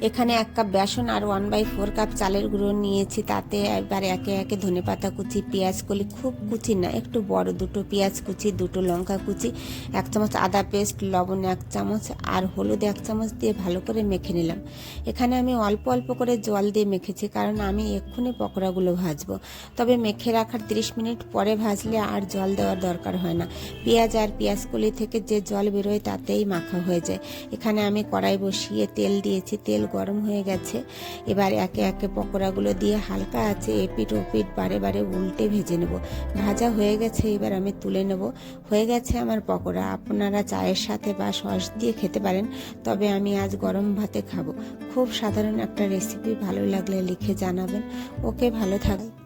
এখানে 1 কাপ বেসন আর 1/4 কাপ চালের গুঁড়ো নিয়েছি। তাতে এবার একে একে ধনেপাতা কুচি, পেঁয়াজ কলি, খুব কুচি না, একটু বড়, 2টো পেঁয়াজ কুচি, 2টো লঙ্কা কুচি, 1 চামচ আদা পেস্ট, লবণ 1 চামচ আর হলুদ 1 চামচ দিয়ে ভালো করে মেখে নিলাম। এখানে আমি অল্প অল্প করে জল দিয়ে মেখেছি, কারণ আমি এক্ষুনি পকোড়াগুলো ভাজবো। তবে মেখে রাখার 30 মিনিট পরে ভাজলে আর জল দেওয়ার দরকার হয় না। পেঁয়াজ আর পেঁয়াজ কলি থেকে যে জল বেরোয় তাতেই মাখা হয়ে যায়। এখানে আমি কড়াই বসিয়ে তেল দিয়েছি, তেল গরম হয়ে গেছে। এবার একে একে পকোড়াগুলো দিয়ে হালকা আছে এপিট ওপিট বারে বারে উল্টে ভেজে নেব। ভাজা হয়ে গেছে, এবার আমি তুলে নেব। হয়ে গেছে আমার পকোড়া। আপনারা চায়ের সাথে বা সস দিয়ে খেতে পারেন, তবে আমি আজ গরম ভাতে খাবো। খুব সাধারণ একটা রেসিপি, ভালো লাগলে লিখে জানাবেন। ওকে, ভালো থাকবেন।